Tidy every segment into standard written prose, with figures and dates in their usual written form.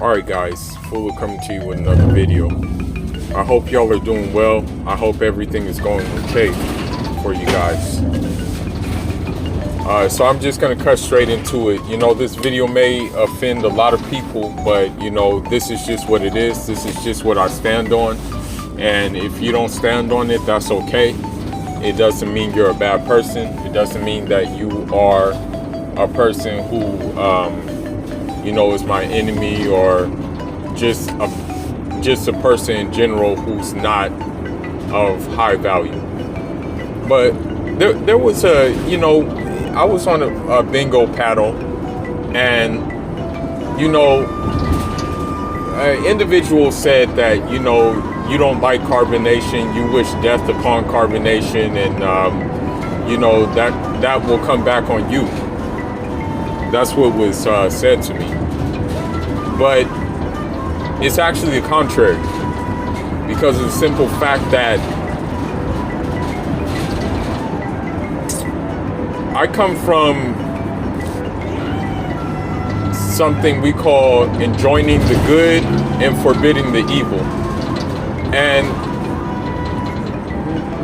Alright guys, Fuller coming to you with another video. I hope y'all are doing well. I hope everything is going okay for you guys. So I'm just going to cut straight into it. You know, this video may offend a lot of people, but you know, this is just what it is. This is just what I stand on. And if you don't stand on it, that's okay. It doesn't mean you're a bad person. It doesn't mean that you are a person who you know, is my enemy, or just a person in general who's not of high value. But there was a, you know, I was on a bingo paddle, and you know, an individual said that, you know, you don't like carbonation, you wish death upon carbonation, and you know, that will come back on you. That's what was said to me. But it's actually the contrary, because of the simple fact that I come from something we call enjoining the good and forbidding the evil. And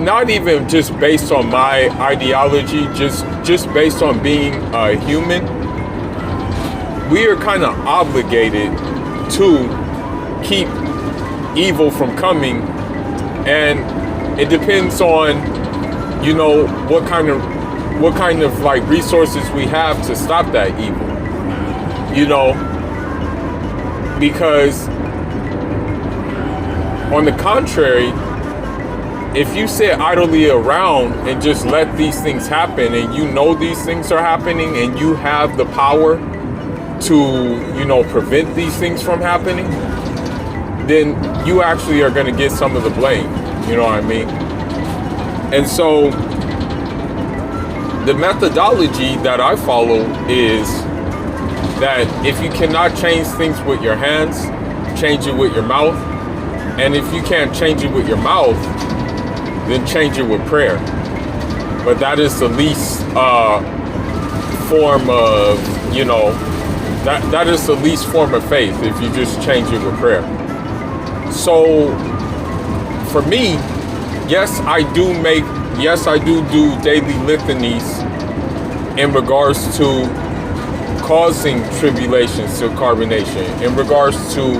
not even just based on my ideology, just based on being a human. We are kind of obligated to keep evil from coming, and it depends on, you know, what kind of like resources we have to stop that evil, you know, because on the contrary, if you sit idly around and just let these things happen, and you know these things are happening, and you have the power to, you know, prevent these things from happening, then you actually are going to get some of the blame, you know what I mean? And so the methodology that I follow is that if you cannot change things with your hands, change it with your mouth. And if you can't change it with your mouth, then change it with prayer. But that is the least form of, you know, that is the least form of faith, if you just change it with prayer. So for me, yes, I do do daily litanies in regards to causing tribulations to carbonation, in regards to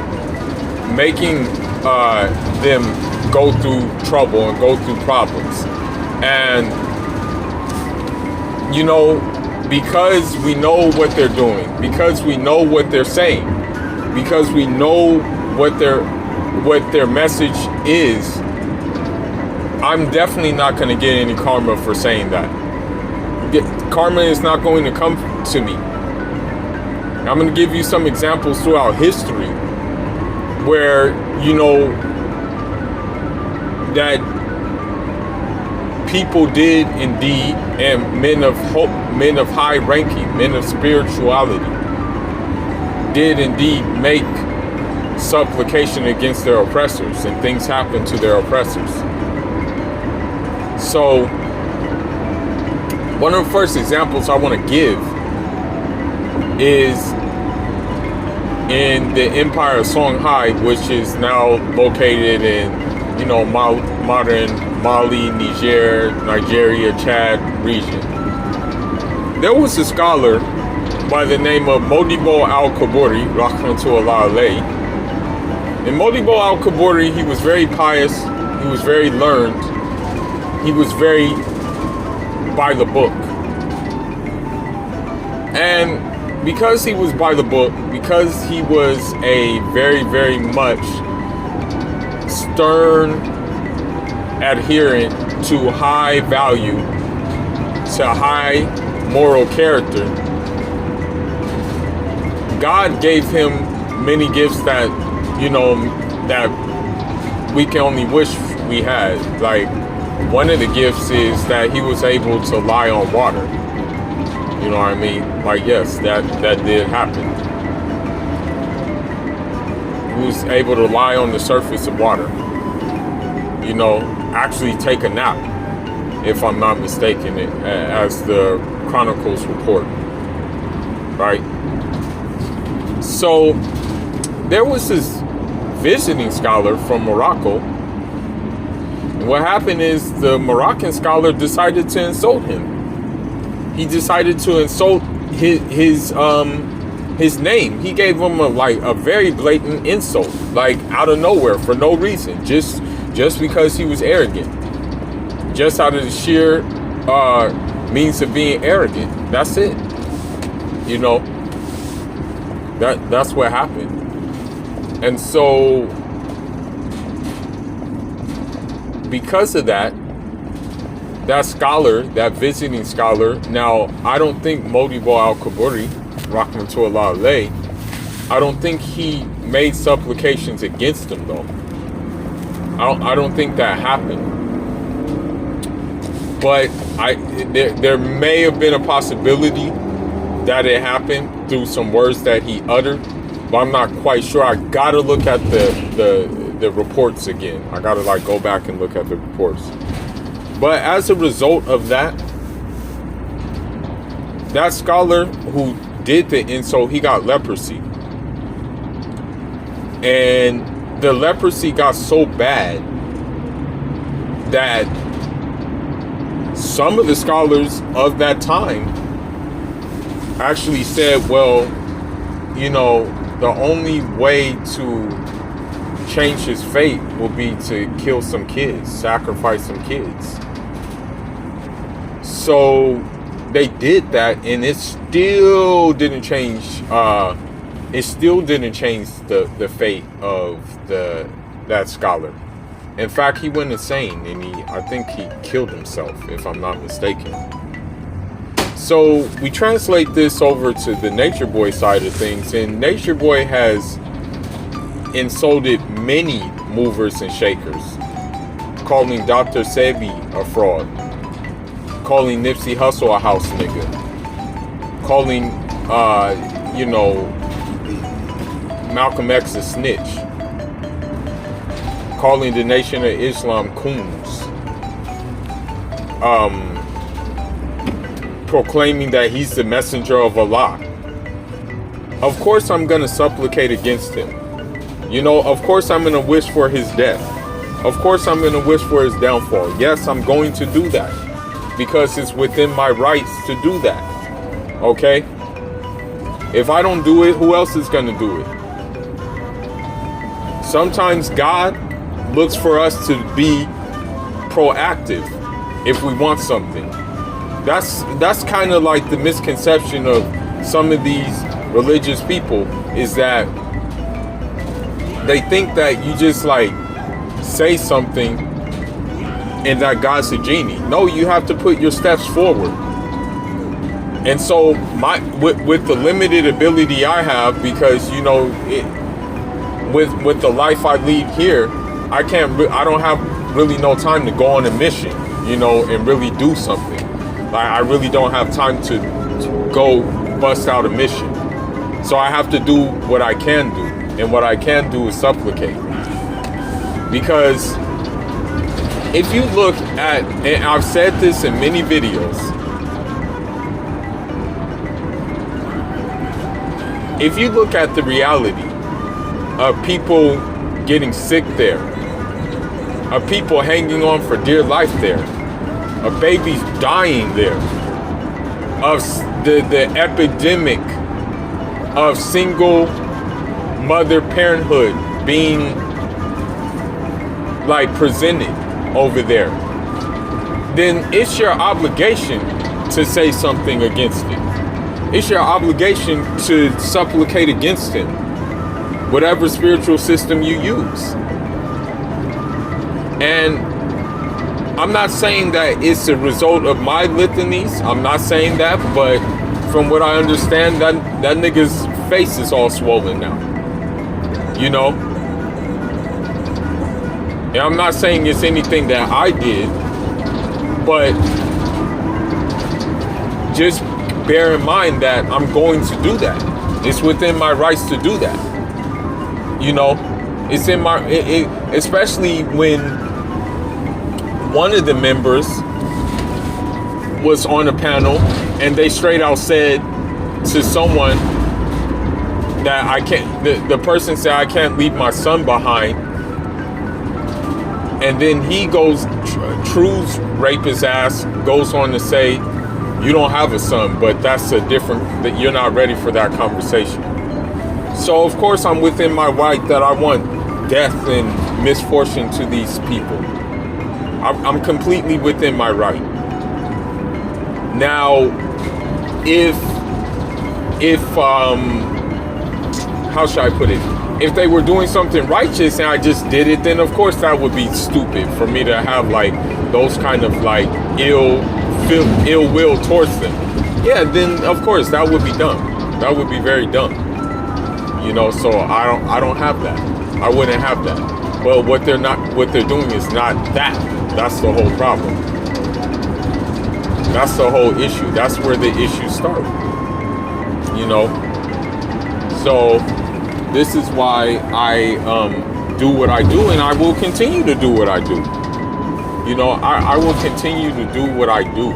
making them go through trouble and go through problems. And you know, because we know what they're doing, because we know what they're saying, because we know what their message is, I'm definitely not going to get any karma for saying that. Karma is not going to come to me. I'm going to give you some examples throughout history where, you know, that people did indeed, and men of high ranking, men of spirituality, did indeed make supplication against their oppressors, and things happened to their oppressors. So one of the first examples I want to give is in the Empire of Songhai, which is now located in, you know, modern Mali, Nigeria, Chad region. There was a scholar by the name of Modibo al-Kaburi, rahmatullah alayhi. And Modibo al-Kaburi, he was very pious, he was very learned, he was very by the book. And because he was by the book, because he was a very, very much stern adherent to high value, to high moral character, God gave him many gifts that, you know, that we can only wish we had. Like, one of the gifts is that he was able to lie on water. You know what I mean? Like, yes, that did happen. He was able to lie on the surface of water. You know, actually take a nap, if I'm not mistaken, as the chronicles report. Right? So there was this visiting scholar from Morocco. And what happened is the Moroccan scholar decided to insult him. He decided to insult his name. He gave him a very blatant insult, like out of nowhere for no reason, just because he was arrogant, just out of the sheer means of being arrogant. That's it. You know, that's what happened. And so because of that scholar, that visiting scholar, now I don't think Modibo al-Kaburi, rahmatullah alayh, I don't think he made supplications against him though. I don't think that happened. But there may have been a possibility that it happened through some words that he uttered, but I'm not quite sure. I gotta look at the reports again. I gotta go back and look at the reports. But as a result of that scholar who did the insult, he got leprosy. And the leprosy got so bad that some of the scholars of that time actually said, well, you know, the only way to change his fate will be to kill some kids, sacrifice some kids. So they did that, and it still didn't change. It still didn't change the fate of that scholar. In fact, he went insane, and I think he killed himself, if I'm not mistaken. So we translate this over to the Nature Boy side of things, and Nature Boy has insulted many movers and shakers, calling Dr. Sebi a fraud, calling Nipsey Hussle a house nigga, calling Malcolm X a snitch, calling the Nation of Islam coons, proclaiming that he's the messenger of Allah. Of course I'm going to supplicate against him. You know, of course I'm going to wish for his death. Of course I'm going to wish for his downfall. Yes, I'm going to do that because it's within my rights to do that. Okay? If I don't do it, who else is going to do it? Sometimes God looks for us to be proactive if we want something. That's kind of like the misconception of some of these religious people, is that they think that you just say something and that God's a genie. No, you have to put your steps forward. And so with the limited ability I have, because with the life I lead here, I don't have really no time to go on a mission, and really do something. I really don't have time to go bust out a mission. So I have to do what I can do. And what I can do is supplicate. Because if you look at, and I've said this in many videos, if you look at the reality of people getting sick there, of people hanging on for dear life there, of babies dying there, of the epidemic of single mother parenthood being presented over there, then it's your obligation to say something against it. It's your obligation to supplicate against him, whatever spiritual system you use. And I'm not saying that it's a result of my litanies. I'm not saying that, but from what I understand, that nigga's face is all swollen now. And I'm not saying it's anything that I did, but just bear in mind that I'm going to do that. It's within my rights to do that. It's in my, especially when one of the members was on a panel and they straight out said to someone, that I can't, the person said I can't leave my son behind, and then he goes, truths rape his ass, goes on to say, you don't have a son, but that's a different, that you're not ready for that conversation. So of course I'm within my right that I want death and misfortune to these people. I'm completely within my right. Now, if how should I put it? If they were doing something righteous and I just did it, then of course that would be stupid for me to have like those kind of like ill will towards them. Yeah, then of course that would be dumb. That would be very dumb. You know, so I don't have that. I wouldn't have that. Well, what they're doing is not that. That's the whole problem. That's the whole issue. That's where the issue started. You know. So this is why I do what I do, and I will continue to do what I do. You know, I will continue to do what I do,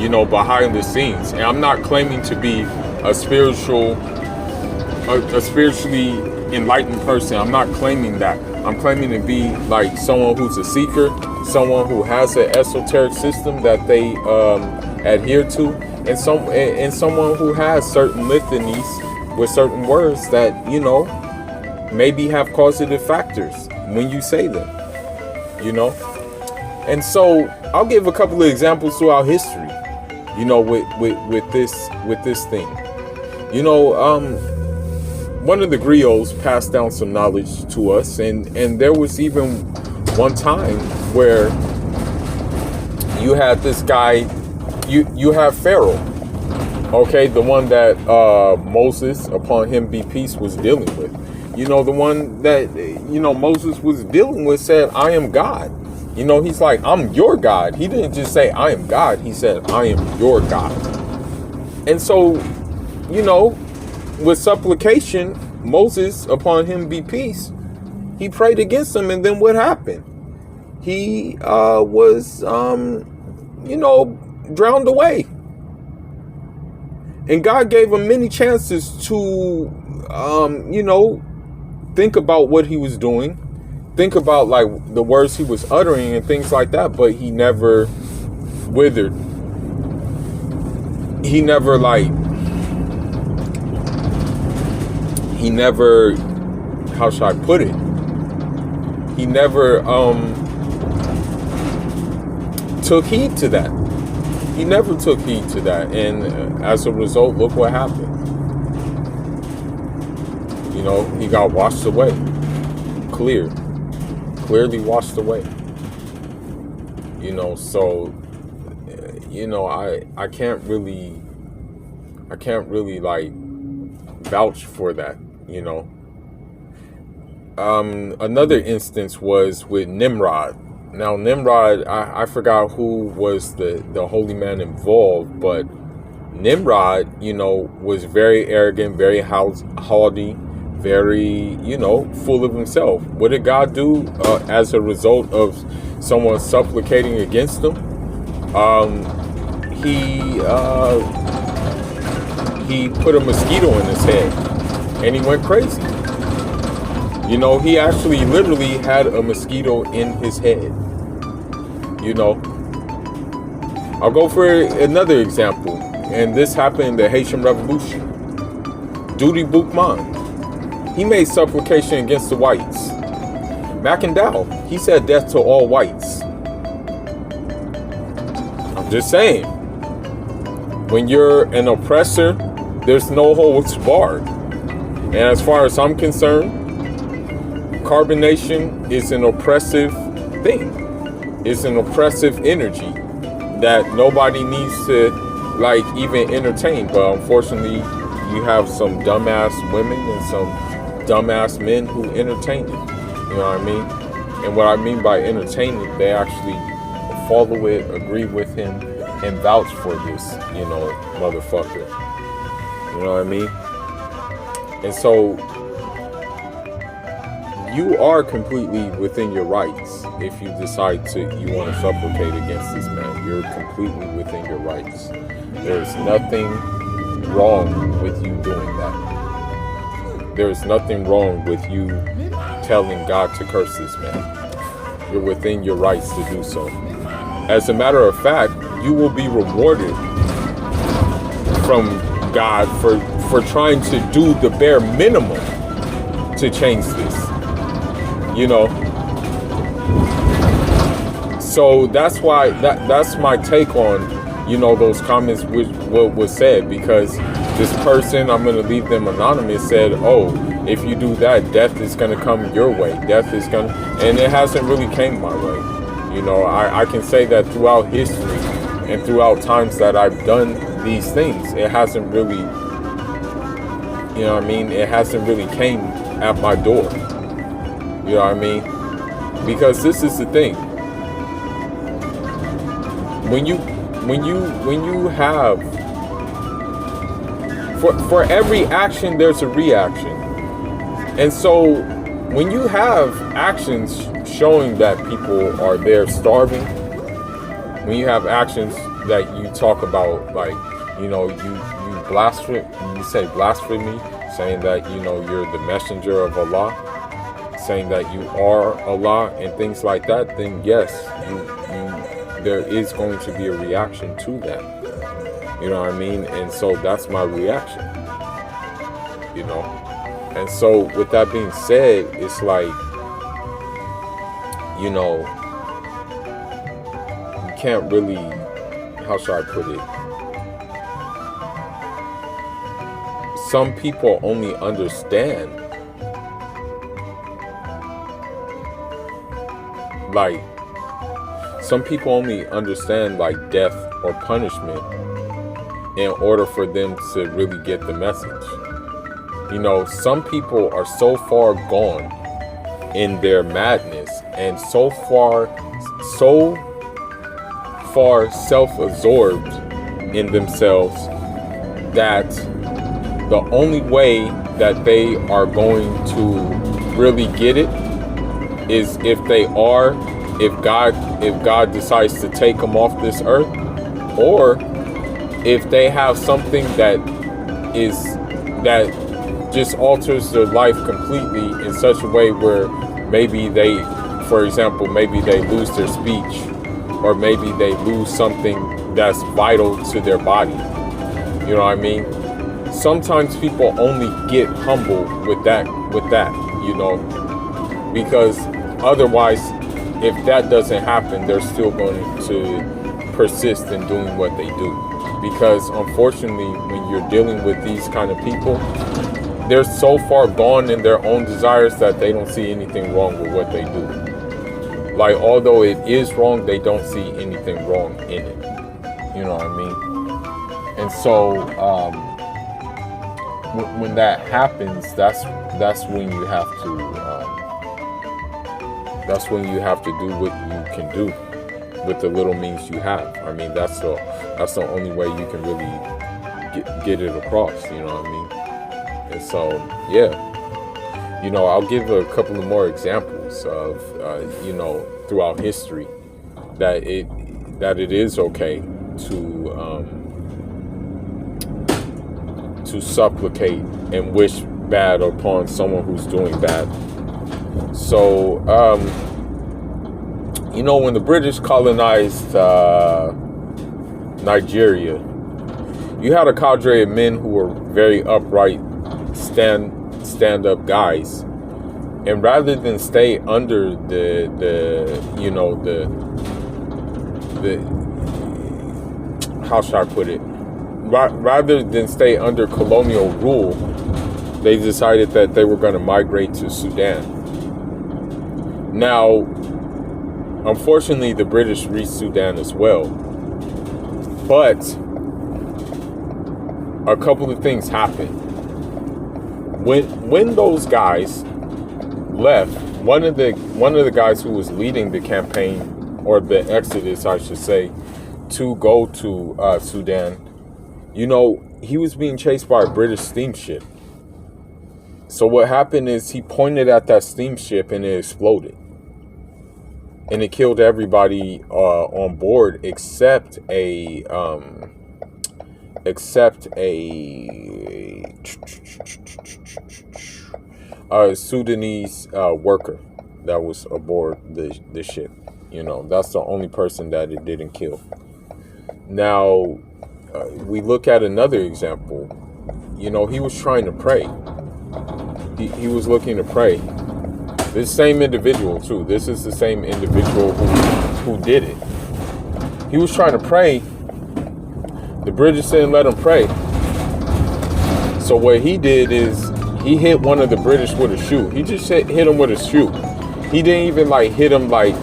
you know, behind the scenes. And I'm not claiming to be a spiritually enlightened person. I'm not claiming that. I'm claiming to be like someone who's a seeker, someone who has an esoteric system that they adhere to, and someone who has certain litanies with certain words that, you know, maybe have causative factors when you say them, you know. And so I'll give a couple of examples throughout history, you know, with this thing. You know, one of the griots passed down some knowledge to us, and there was even one time where you had this guy, you have Pharaoh, okay, the one that Moses, upon him be peace, was dealing with. You know, the one that, you know, Moses was dealing with said, I am God. You know, he's like, I'm your God. He didn't just say, I am God. He said, I am your God. And so, you know, with supplication, Moses, upon him be peace, he prayed against him. And then what happened? He was, you know, drowned away. And God gave him many chances to, you know, think about what he was doing. Think about like the words he was uttering and things like that. But he never withered. He never how should I put it? He never took heed to that. He never took heed to that. And as a result, look what happened. You know, he got washed away. Clearly washed away. You know, so, you know, I can't really like vouch for that, you know. Another instance was with Nimrod. Now, Nimrod, I forgot who was the holy man involved, but Nimrod, you know, was very arrogant, very haughty, very, you know, full of himself. What did God do as a result of someone supplicating against him? He put a mosquito in his head, and he went crazy. You know, he actually literally had a mosquito in his head. You know, I'll go for another example, and this happened in the Haitian Revolution. Duty Boukman, he made supplication against the whites. Mackendal, he said death to all whites. I'm just saying, when you're an oppressor, there's no holds barred. And as far as I'm concerned, carbonation is an oppressive thing. It's an oppressive energy that nobody needs to like even entertain. But unfortunately, you have some dumbass women and some dumbass men who entertain it. You know what I mean? And what I mean by entertainment, they actually follow it, agree with him, and vouch for this, you know, motherfucker. You know what I mean? And so you are completely within your rights if you decide you want to supplicate against this man. You're completely within your rights. There's nothing wrong with you doing that. there's nothing wrong with you telling God to curse this man. You're within your rights to do so. As a matter of fact, you will be rewarded from God for trying to do the bare minimum to change this. You know? So that's why that's my take on, you know, those comments which what was said, because this person, I'm going to leave them anonymous, said, oh, if you do that, death is going to come your way. Death is going to, and it hasn't really came my way. You know, I can say that throughout history and throughout times that I've done these things, it hasn't really, you know what I mean? It hasn't really came at my door. You know what I mean? Because this is the thing. When you have, for every action, there's a reaction. And so when you have actions showing that people are there starving, when you have actions that you talk about, like, you know, you say blasphemy, saying that, you know, you're the messenger of Allah, saying that you are Allah and things like that, then yes, there is going to be a reaction to that. You know what I mean? And so that's my reaction. You know? And so with that being said, it's like, you know, you can't really, how should I put it? Some people only understand, like, some people only understand like death or punishment in order for them to really get the message. You know, some people are so far gone in their madness and so far self-absorbed in themselves that the only way that they are going to really get it is if God decides to take them off this earth, or if they have something that just alters their life completely in such a way where maybe they, for example, maybe they lose their speech, or maybe they lose something that's vital to their body. You know what I mean? Sometimes people only get humble with that, you know, because otherwise, if that doesn't happen, they're still going to persist in doing what they do. Because unfortunately, when you're dealing with these kind of people, they're so far gone in their own desires that they don't see anything wrong with what they do. Like, although it is wrong, they don't see anything wrong in it. You know what I mean? And so, when that happens, that's when you have to do what you can do with the little means you have. I mean, that's the only way you can really get it across. You know what I mean? And so, yeah, you know, I'll give a couple of more examples of, you know, throughout history that it is okay to supplicate and wish bad upon someone who's doing bad. So, you know, when the British colonized Nigeria, you had a cadre of men who were very upright, stand-up guys, and rather than stay under the how should I put it? Rather than stay under colonial rule, they decided that they were going to migrate to Sudan. Now, unfortunately, the British reached Sudan as well. But a couple of things happened. When those guys left, one of the guys who was leading the campaign, or the exodus, I should say, to go to Sudan, you know, he was being chased by a British steamship. So what happened is he pointed at that steamship and it exploded. And it killed everybody on board except a accept a Sudanese worker that was aboard the ship. You know, that's the only person that it didn't kill. Now, we look at another example. You know, he was trying to pray. He was looking to pray. This same individual, too. This is the same individual who did it. He was trying to pray. The British didn't let him pray. So what he did is he hit one of the British with a shoe. He just hit him with a shoe. He didn't even like hit him like,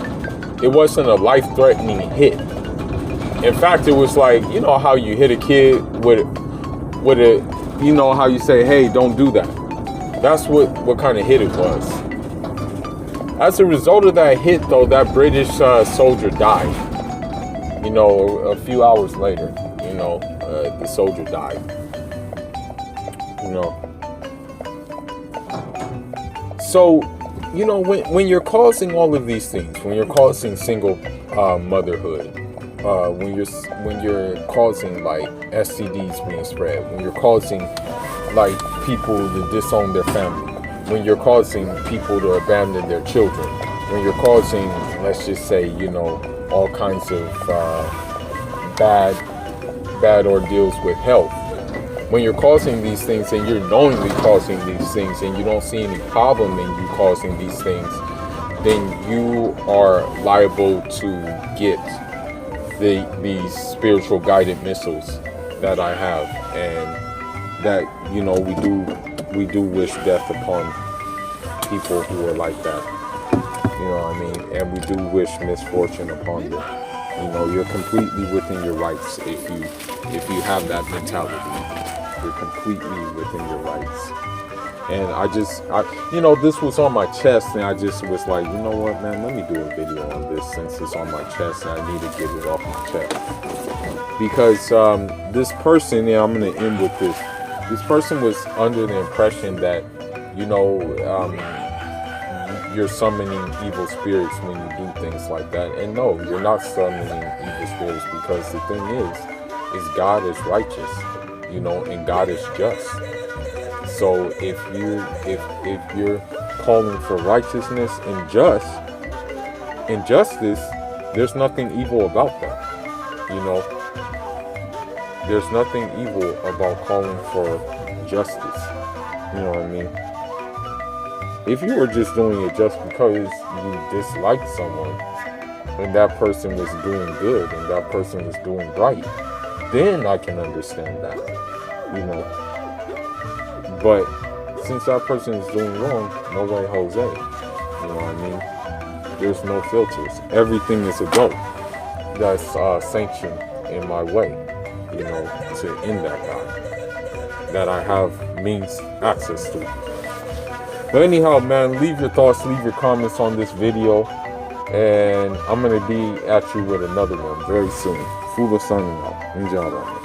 it wasn't a life-threatening hit. In fact, it was like, you know how you hit a kid with a, you know how you say, hey, don't do that. That's what kind of hit it was. As a result of that hit, though, that British soldier died. You know, a few hours later, you know, the soldier died. You know. So, you know, when you're causing all of these things, when you're causing single motherhood, when you're causing like STDs being spread, when you're causing like people to disown their family, when you're causing people to abandon their children, when you're causing, let's just say, you know, all kinds of bad ordeals with health, when you're causing these things and you're knowingly causing these things and you don't see any problem in you causing these things, then you are liable to get these spiritual guided missiles that I have, and that, you know, we do wish death upon people who are like that. You know what I mean? And we do wish misfortune upon them. You know, you're completely within your rights if you have that mentality. You're completely within your rights. And I you know, this was on my chest, and I just was like, you know what, man, let me do a video on this since it's on my chest and I need to get it off my chest. Because this person, and I'm going to end with this. This person was under the impression that, you know, you're summoning evil spirits when you do things like that. And no, you're not summoning evil spirits, because the thing is God is righteous, you know, and God is just. So if you're calling for righteousness and justice, there's nothing evil about that. You know, there's nothing evil about calling for justice. You know what I mean? If you were just doing it just because you disliked someone and that person was doing good and that person was doing right, then I can understand that, you know. But since that person is doing wrong, no way Jose. You know what I mean? There's no filters. Everything is a joke that's sanctioned in my way, you know, to end that guy that I have means access to. But anyhow, man, leave your thoughts, leave your comments on this video, and I'm going to be at you with another one very soon. Fula signing out. Enjoy.